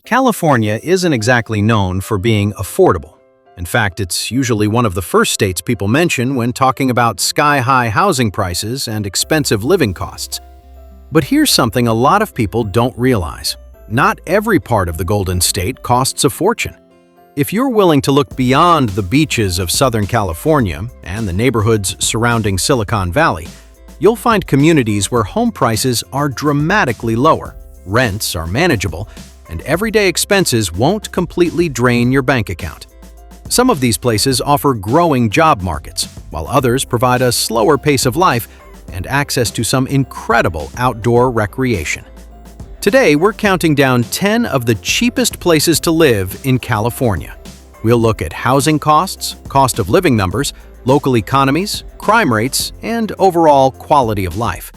California isn't exactly known for being affordable. In fact, it's usually one of the first states people mention when talking about sky-high housing prices and expensive living costs. But here's something a lot of people don't realize. Not every part of the Golden State costs a fortune. If you're willing to look beyond the beaches of Southern California and the neighborhoods surrounding Silicon Valley, you'll find communities where home prices are dramatically lower, rents are manageable, and everyday expenses won't completely drain your bank account. Some of these places offer growing job markets, while others provide a slower pace of life and access to some incredible outdoor recreation. Today, we're counting down 10 of the cheapest places to live in California. We'll look at housing costs, cost of living numbers, local economies, crime rates, and overall quality of life.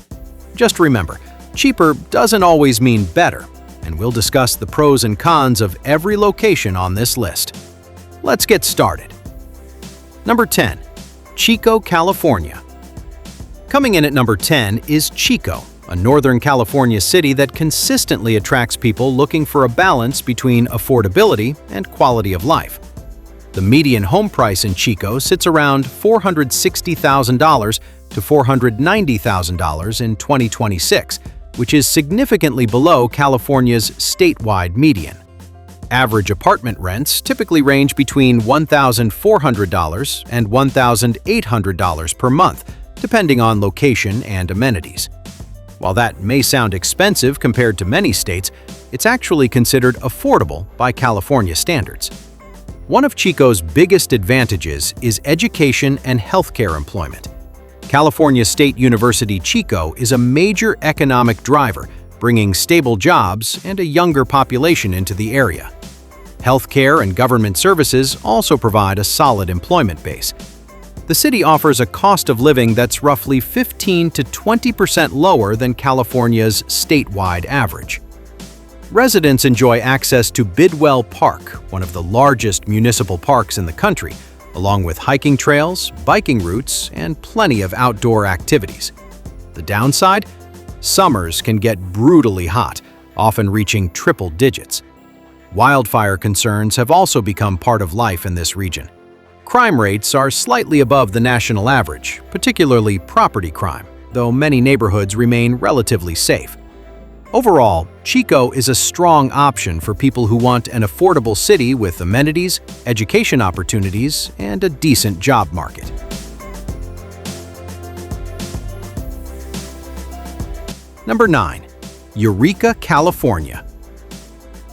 Just remember, cheaper doesn't always mean better, and we'll discuss the pros and cons of every location on this list. Let's get started. Number 10. Chico, California. Coming in at number 10 is Chico, a Northern California city that consistently attracts people looking for a balance between affordability and quality of life. The median home price in Chico sits around $460,000 to $490,000 in 2026, which is significantly below California's statewide median. Average apartment rents typically range between $1,400 and $1,800 per month, depending on location and amenities. While that may sound expensive compared to many states, it's actually considered affordable by California standards. One of Chico's biggest advantages is education and healthcare employment. California State University Chico is a major economic driver, bringing stable jobs and a younger population into the area. Healthcare and government services also provide a solid employment base. The city offers a cost of living that's roughly 15 to 20% lower than California's statewide average. Residents enjoy access to Bidwell Park, one of the largest municipal parks in the country, along with hiking trails, biking routes, and plenty of outdoor activities. The downside? Summers can get brutally hot, often reaching triple digits. Wildfire concerns have also become part of life in this region. Crime rates are slightly above the national average, particularly property crime, though many neighborhoods remain relatively safe. Overall, Chico is a strong option for people who want an affordable city with amenities, education opportunities, and a decent job market. Number 9. Eureka, California.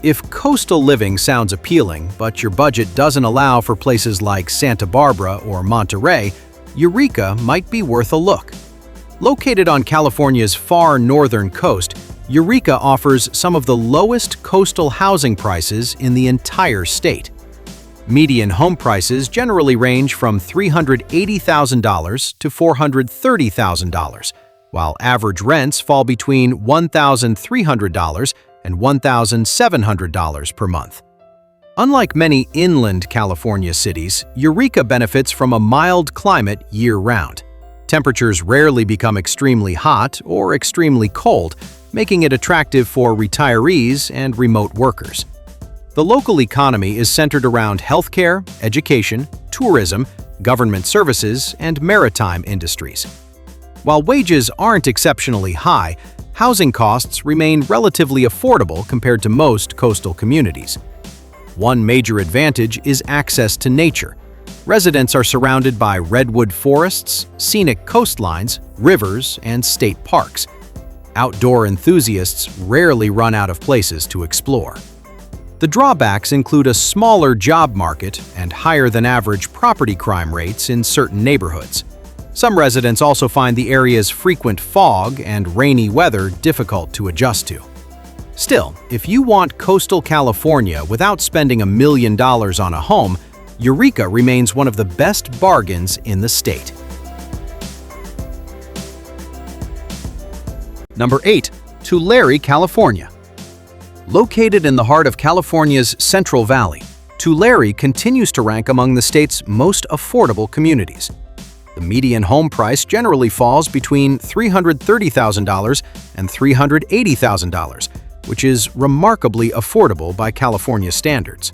If coastal living sounds appealing, but your budget doesn't allow for places like Santa Barbara or Monterey, Eureka might be worth a look. Located on California's far northern coast, Eureka offers some of the lowest coastal housing prices in the entire state. Median home prices generally range from $380,000 to $430,000, while average rents fall between $1,300 and $1,700 per month. Unlike many inland California cities, Eureka benefits from a mild climate year-round. Temperatures rarely become extremely hot or extremely cold, making it attractive for retirees and remote workers. The local economy is centered around healthcare, education, tourism, government services, and maritime industries. While wages aren't exceptionally high, housing costs remain relatively affordable compared to most coastal communities. One major advantage is access to nature. Residents are surrounded by redwood forests, scenic coastlines, rivers, and state parks. Outdoor enthusiasts rarely run out of places to explore. The drawbacks include a smaller job market and higher-than-average property crime rates in certain neighborhoods. Some residents also find the area's frequent fog and rainy weather difficult to adjust to. Still, if you want coastal California without spending $1 million on a home, Eureka remains one of the best bargains in the state. Number 8. Tulare, California. Located in the heart of California's Central Valley, Tulare continues to rank among the state's most affordable communities. The median home price generally falls between $330,000 and $380,000, which is remarkably affordable by California standards.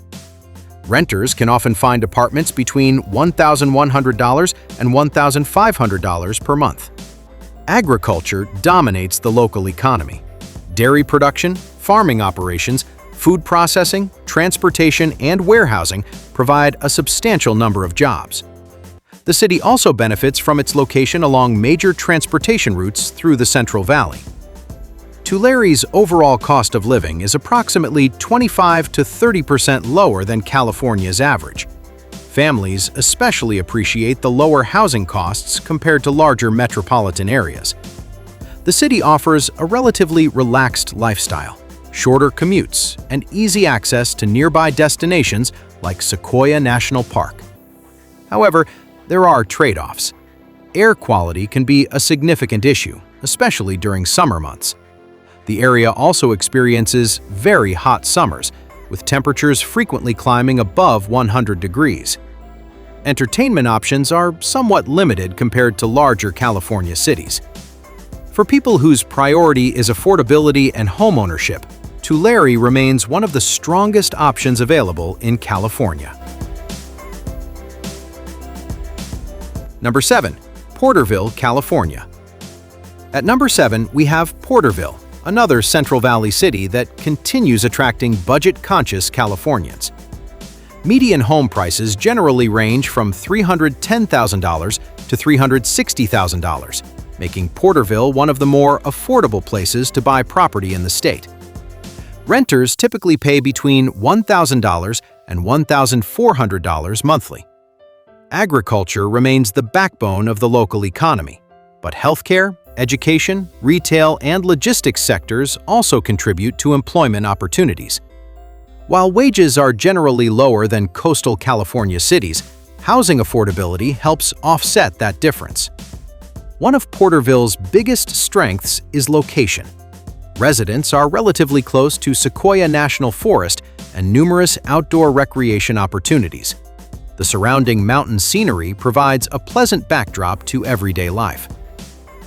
Renters can often find apartments between $1,100 and $1,500 per month. Agriculture dominates the local economy. Dairy production, farming operations, food processing, transportation, and warehousing provide a substantial number of jobs. The city also benefits from its location along major transportation routes through the Central Valley. Tullare's overall cost of living is approximately 25 to 30% lower than California's average. Families especially appreciate the lower housing costs compared to larger metropolitan areas. The city offers a relatively relaxed lifestyle, shorter commutes, and easy access to nearby destinations like Sequoia National Park. However, there are trade-offs. Air quality can be a significant issue, especially during summer months. The area also experiences very hot summers, with temperatures frequently climbing above 100 degrees. Entertainment options are somewhat limited compared to larger California cities. For people whose priority is affordability and homeownership, Tullare remains one of the strongest options available in California. Number 7. Porterville, California. At number 7, we have Porterville, another Central Valley city that continues attracting budget-conscious Californians. Median home prices generally range from $310,000 to $360,000, making Porterville one of the more affordable places to buy property in the state. Renters typically pay between $1,000 and $1,400 monthly. Agriculture remains the backbone of the local economy, but healthcare, education, retail, and logistics sectors also contribute to employment opportunities. While wages are generally lower than coastal California cities, housing affordability helps offset that difference. One of Porterville's biggest strengths is location. Residents are relatively close to Sequoia National Forest and numerous outdoor recreation opportunities. The surrounding mountain scenery provides a pleasant backdrop to everyday life.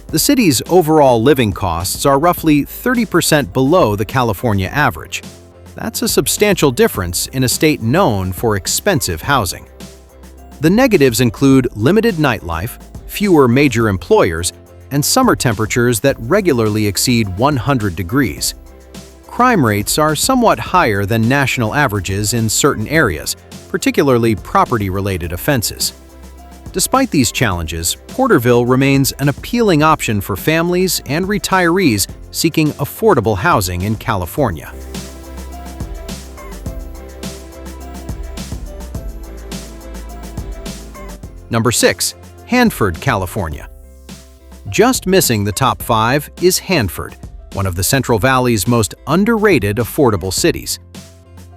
The city's overall living costs are roughly 30% below the California average. That's a substantial difference in a state known for expensive housing. The negatives include limited nightlife, fewer major employers, and summer temperatures that regularly exceed 100 degrees. Crime rates are somewhat higher than national averages in certain areas, particularly property-related offenses. Despite these challenges, Porterville remains an appealing option for families and retirees seeking affordable housing in California. Number 6. Hanford, California. Just missing the top 5 is Hanford, one of the Central Valley's most underrated affordable cities.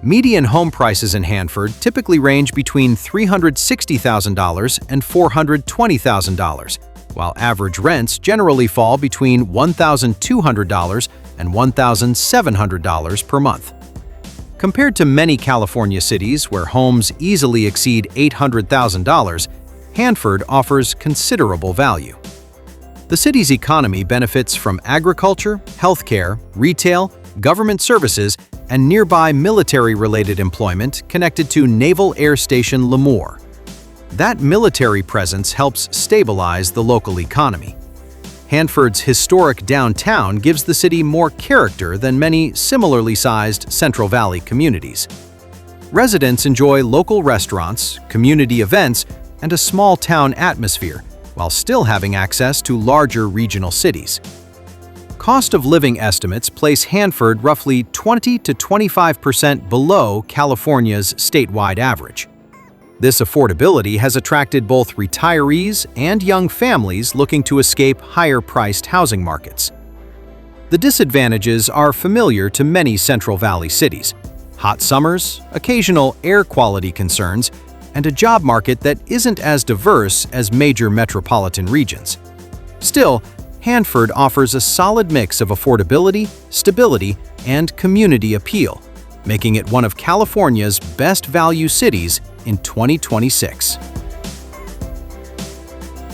Median home prices in Hanford typically range between $360,000 and $420,000, while average rents generally fall between $1,200 and $1,700 per month. Compared to many California cities where homes easily exceed $800,000, Hanford offers considerable value. The city's economy benefits from agriculture, healthcare, retail, government services, and nearby military-related employment connected to Naval Air Station Lemoore. That military presence helps stabilize the local economy. Hanford's historic downtown gives the city more character than many similarly sized Central Valley communities. Residents enjoy local restaurants, community events, and a small-town atmosphere, while still having access to larger regional cities. Cost of living estimates place Hanford roughly 20 to 25% below California's statewide average. This affordability has attracted both retirees and young families looking to escape higher-priced housing markets. The disadvantages are familiar to many Central Valley cities: hot summers, occasional air quality concerns, and a job market that isn't as diverse as major metropolitan regions. Still, Hanford offers a solid mix of affordability, stability, and community appeal, making it one of California's best value cities in 2026.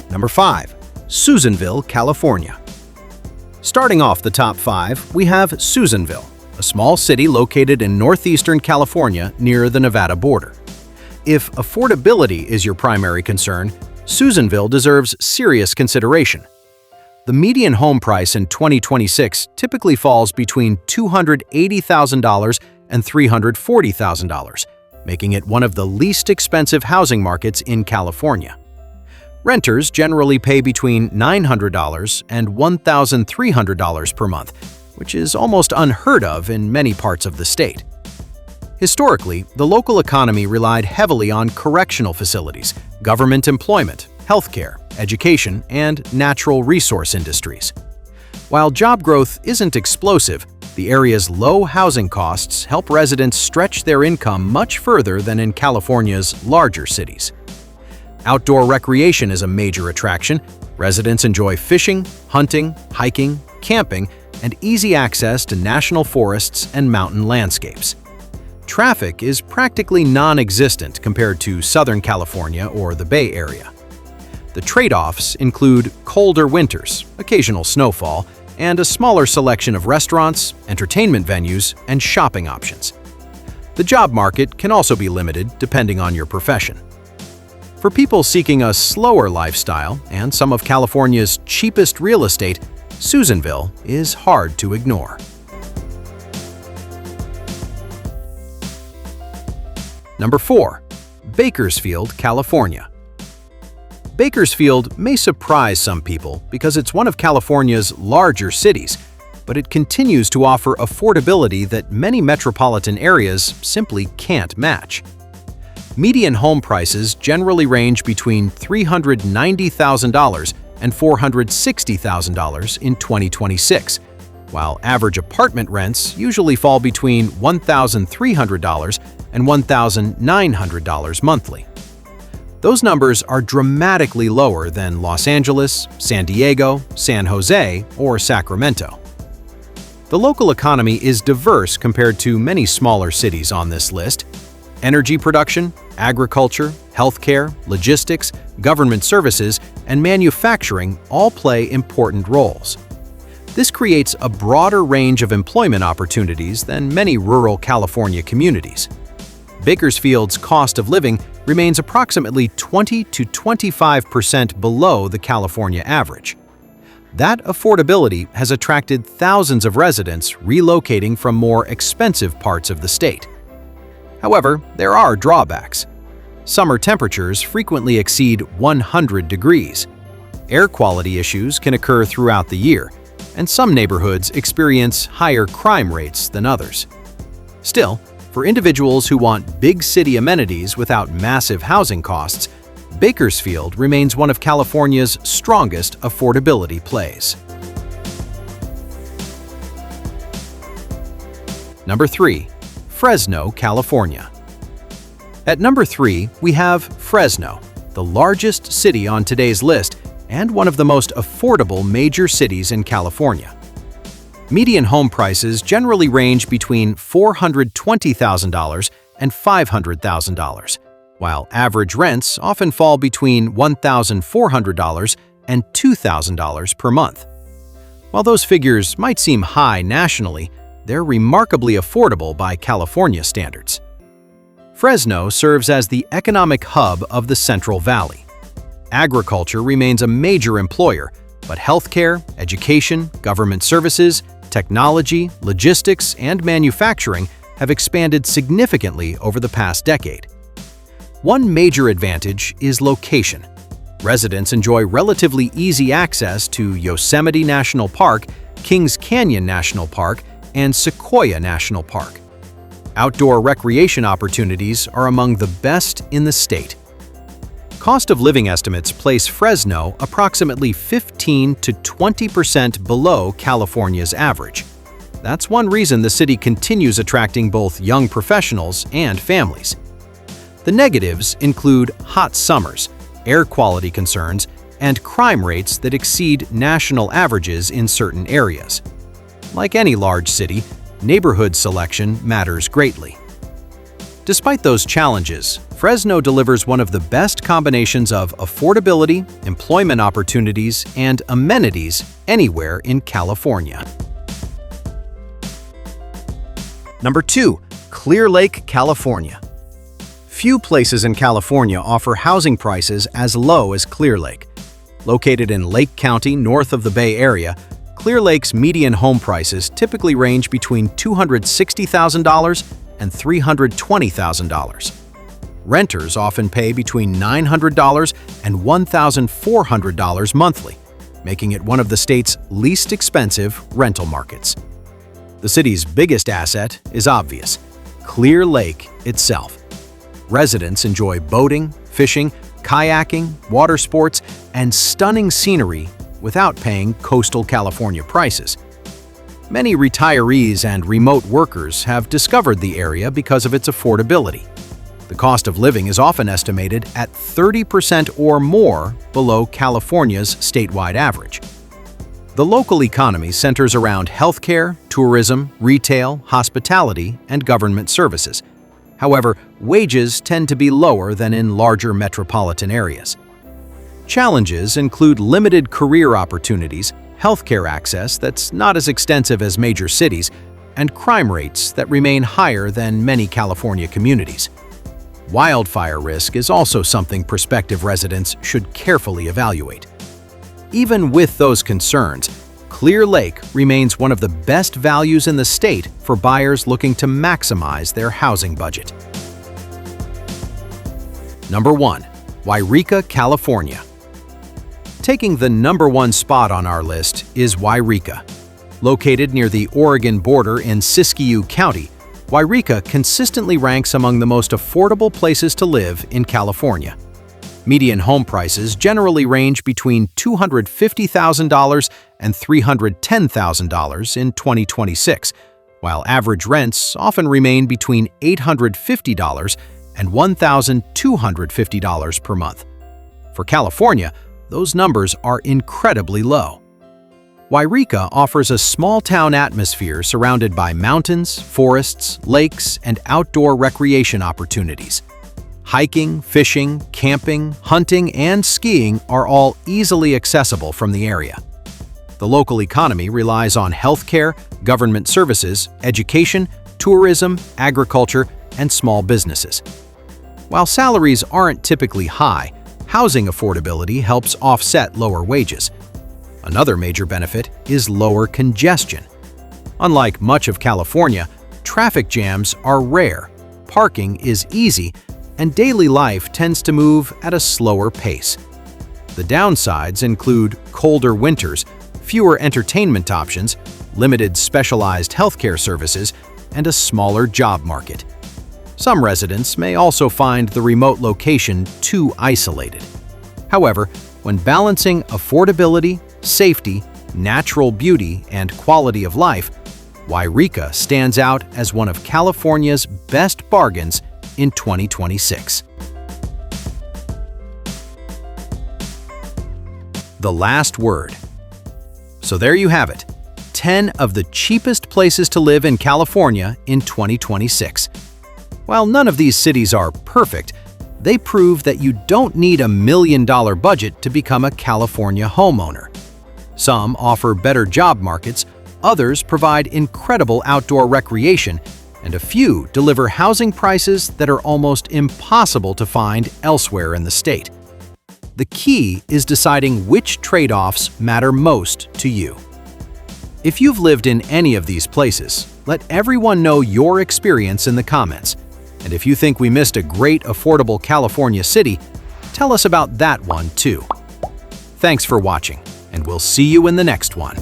Number 5. Susanville, California. Starting off the top 5, we have Susanville, a small city located in northeastern California near the Nevada border. If affordability is your primary concern, Susanville deserves serious consideration. The median home price in 2026 typically falls between $280,000 and $340,000, making it one of the least expensive housing markets in California. Renters generally pay between $900 and $1,300 per month, which is almost unheard of in many parts of the state. Historically, the local economy relied heavily on correctional facilities, government employment, healthcare, education, and natural resource industries. While job growth isn't explosive, the area's low housing costs help residents stretch their income much further than in California's larger cities. Outdoor recreation is a major attraction. Residents enjoy fishing, hunting, hiking, camping, and easy access to national forests and mountain landscapes. Traffic is practically non-existent compared to Southern California or the Bay Area. The trade-offs include colder winters, occasional snowfall, and a smaller selection of restaurants, entertainment venues, and shopping options. The job market can also be limited depending on your profession. For people seeking a slower lifestyle and some of California's cheapest real estate, Susanville is hard to ignore. Number 4. Bakersfield, California. Bakersfield may surprise some people because it's one of California's larger cities, but it continues to offer affordability that many metropolitan areas simply can't match. Median home prices generally range between $390,000 and $460,000 in 2026, while average apartment rents usually fall between $1,300 and $1,900 monthly. Those numbers are dramatically lower than Los Angeles, San Diego, San Jose, or Sacramento. The local economy is diverse compared to many smaller cities on this list. Energy production, agriculture, healthcare, logistics, government services, and manufacturing all play important roles. This creates a broader range of employment opportunities than many rural California communities. Bakersfield's cost of living remains approximately 20 to 25% below the California average. That affordability has attracted thousands of residents relocating from more expensive parts of the state. However, there are drawbacks. Summer temperatures frequently exceed 100 degrees. Air quality issues can occur throughout the year, and some neighborhoods experience higher crime rates than others. Still, for individuals who want big city amenities without massive housing costs, Bakersfield remains one of California's strongest affordability plays. Number 3. Fresno, California. At number 3, we have Fresno, the largest city on today's list and one of the most affordable major cities in California. Median home prices generally range between $420,000 and $500,000, while average rents often fall between $1,400 and $2,000 per month. While those figures might seem high nationally, they're remarkably affordable by California standards. Fresno serves as the economic hub of the Central Valley. Agriculture remains a major employer, but healthcare, education, government services, technology, logistics, and manufacturing have expanded significantly over the past decade. One major advantage is location. Residents enjoy relatively easy access to Yosemite National Park, Kings Canyon National Park, and Sequoia National Park. Outdoor recreation opportunities are among the best in the state. Cost of living estimates place Fresno approximately 15 to 20% below California's average. That's one reason the city continues attracting both young professionals and families. The negatives include hot summers, air quality concerns, and crime rates that exceed national averages in certain areas. Like any large city, neighborhood selection matters greatly. Despite those challenges, Fresno delivers one of the best combinations of affordability, employment opportunities, and amenities anywhere in California. Number 2. Clear Lake, California. Few places in California offer housing prices as low as Clear Lake. Located in Lake County, north of the Bay Area, Clear Lake's median home prices typically range between $260,000 and $320,000. Renters often pay between $900 and $1,400 monthly, making it one of the state's least expensive rental markets. The city's biggest asset is obvious: Clear Lake itself. Residents enjoy boating, fishing, kayaking, water sports, and stunning scenery without paying coastal California prices. Many retirees and remote workers have discovered the area because of its affordability. The cost of living is often estimated at 30% or more below California's statewide average. The local economy centers around healthcare, tourism, retail, hospitality, and government services. However, wages tend to be lower than in larger metropolitan areas. Challenges include limited career opportunities, healthcare access that's not as extensive as major cities, and crime rates that remain higher than many California communities. Wildfire risk is also something prospective residents should carefully evaluate. Even with those concerns, Clear Lake remains one of the best values in the state for buyers looking to maximize their housing budget. Number 1. Yreka, California. Taking the number 1 spot on our list is Yreka. Located near the Oregon border in Siskiyou County, Yreka consistently ranks among the most affordable places to live in California. Median home prices generally range between $250,000 and $310,000 in 2026, while average rents often remain between $850 and $1,250 per month. For California, those numbers are incredibly low. Yreka offers a small-town atmosphere surrounded by mountains, forests, lakes, and outdoor recreation opportunities. Hiking, fishing, camping, hunting, and skiing are all easily accessible from the area. The local economy relies on healthcare, government services, education, tourism, agriculture, and small businesses. While salaries aren't typically high, housing affordability helps offset lower wages. Another major benefit is lower congestion. Unlike much of California, traffic jams are rare, parking is easy, and daily life tends to move at a slower pace. The downsides include colder winters, fewer entertainment options, limited specialized healthcare services, and a smaller job market. Some residents may also find the remote location too isolated. However, when balancing affordability, safety, natural beauty, and quality of life, Yreka stands out as one of California's best bargains in 2026. The last word. So there you have it, 10 of the cheapest places to live in California in 2026. While none of these cities are perfect, they prove that you don't need $1 million budget to become a California homeowner. Some offer better job markets, others provide incredible outdoor recreation, and a few deliver housing prices that are almost impossible to find elsewhere in the state. The key is deciding which trade-offs matter most to you. If you've lived in any of these places, let everyone know your experience in the comments. And if you think we missed a great, affordable California city, tell us about that one too. Thanks for watching, and we'll see you in the next one.